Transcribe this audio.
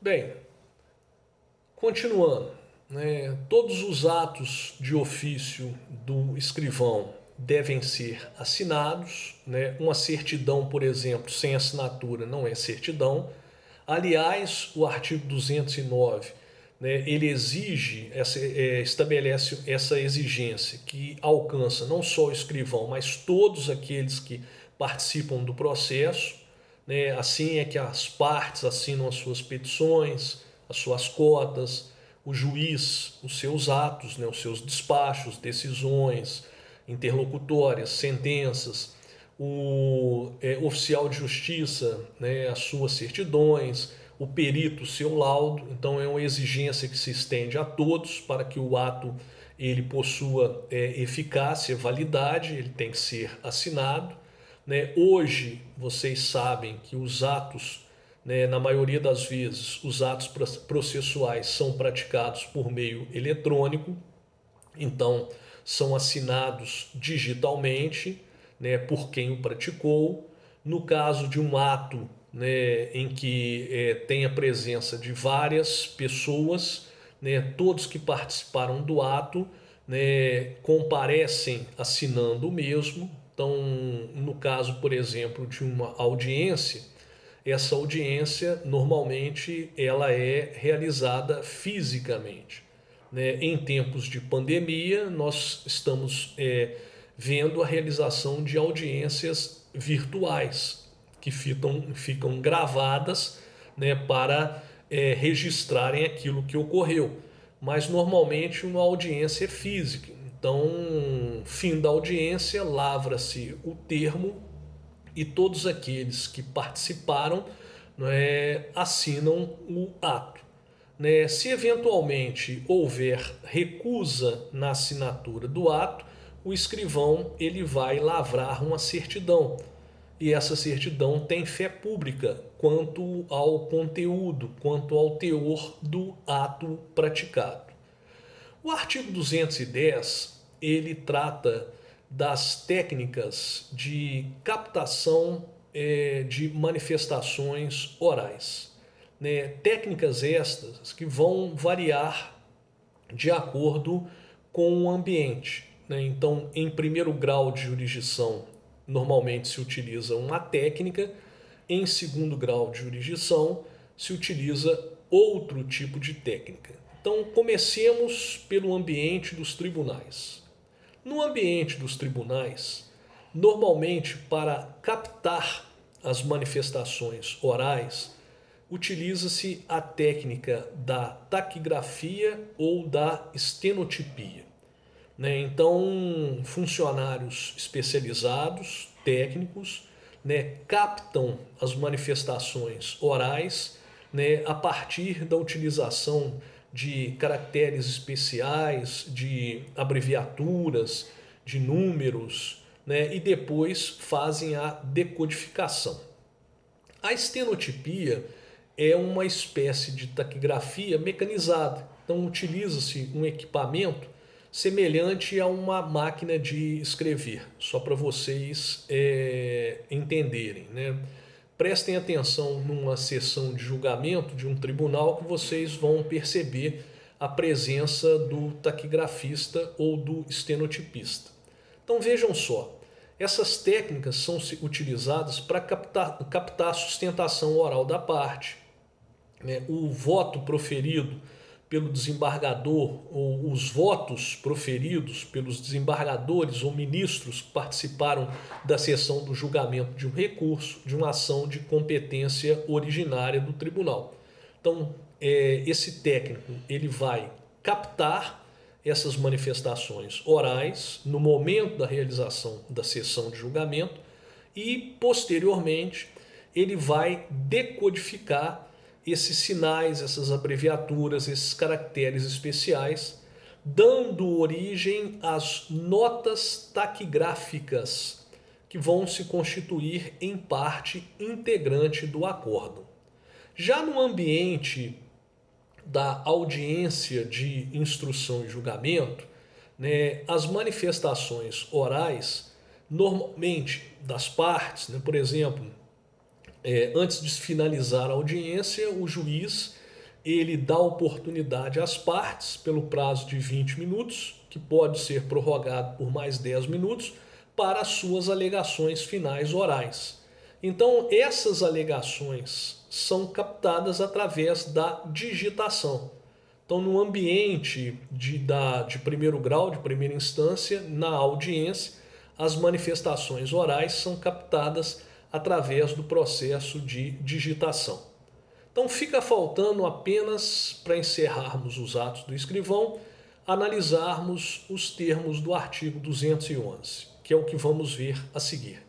Bem, continuando, né, todos os atos de ofício do escrivão devem ser assinados, né? Uma certidão, por exemplo, sem assinatura não é certidão. Aliás, o artigo 209, né, ele estabelece essa exigência que alcança não só o escrivão, mas todos aqueles que participam do processo, né? Assim é que as partes assinam as suas petições, as suas cotas, o juiz, os seus atos, né? Os seus despachos, decisões, interlocutórias, sentenças, o oficial de justiça, né? As suas certidões, o perito, o seu laudo. Então é uma exigência que se estende a todos para que o ato ele possua eficácia, validade, ele tem que ser assinado, né? Hoje, vocês sabem que os atos, né, na maioria das vezes, os atos processuais são praticados por meio eletrônico, então são assinados digitalmente, né, por quem o praticou. No caso de um ato, né, em que tem a presença de várias pessoas, né, todos que participaram do ato, né, comparecem assinando o mesmo. Então, no caso, por exemplo, de uma audiência, essa audiência normalmente ela é realizada fisicamente, né? Em tempos de pandemia, nós estamos vendo a realização de audiências virtuais que ficam gravadas, né, para registrarem aquilo que ocorreu. Mas normalmente uma audiência é física. Então, fim da audiência, lavra-se o termo e todos aqueles que participaram, né, assinam o ato. Né? Se eventualmente houver recusa na assinatura do ato, o escrivão ele vai lavrar uma certidão. E essa certidão tem fé pública quanto ao conteúdo, quanto ao teor do ato praticado. O artigo 210 ele trata das técnicas de captação de manifestações orais, né? Técnicas estas que vão variar de acordo com o ambiente, né? Então, em primeiro grau de jurisdição, normalmente se utiliza uma técnica, em segundo grau de jurisdição, se utiliza outro tipo de técnica. Então, comecemos pelo ambiente dos tribunais. No ambiente dos tribunais, normalmente para captar as manifestações orais, utiliza-se a técnica da taquigrafia ou da estenotipia, né? Então, funcionários especializados, técnicos, né, captam as manifestações orais, né, a partir da utilização de caracteres especiais, de abreviaturas, de números, né, e depois fazem a decodificação. A estenotipia é uma espécie de taquigrafia mecanizada. Então utiliza-se um equipamento semelhante a uma máquina de escrever, só para vocês entenderem, né? Prestem atenção numa sessão de julgamento de um tribunal que vocês vão perceber a presença do taquigrafista ou do estenotipista. Então vejam só, essas técnicas são utilizadas para captar a sustentação oral da parte, né? O voto proferido pelo desembargador ou os votos proferidos pelos desembargadores ou ministros que participaram da sessão do julgamento de um recurso, de uma ação de competência originária do tribunal. Então, esse técnico ele vai captar essas manifestações orais no momento da realização da sessão de julgamento e, posteriormente, ele vai decodificar esses sinais, essas abreviaturas, esses caracteres especiais, dando origem às notas taquigráficas, que vão se constituir em parte integrante do acórdão. Já no ambiente da audiência de instrução e julgamento, né, as manifestações orais, normalmente das partes, né, por exemplo, antes de finalizar a audiência, o juiz ele dá oportunidade às partes pelo prazo de 20 minutos, que pode ser prorrogado por mais 10 minutos, para as suas alegações finais orais. Então, essas alegações são captadas através da digitação. Então, no ambiente de primeiro grau, de primeira instância, na audiência, as manifestações orais são captadas através do processo de digitação. Então fica faltando apenas, para encerrarmos os atos do escrivão, analisarmos os termos do artigo 211, que é o que vamos ver a seguir.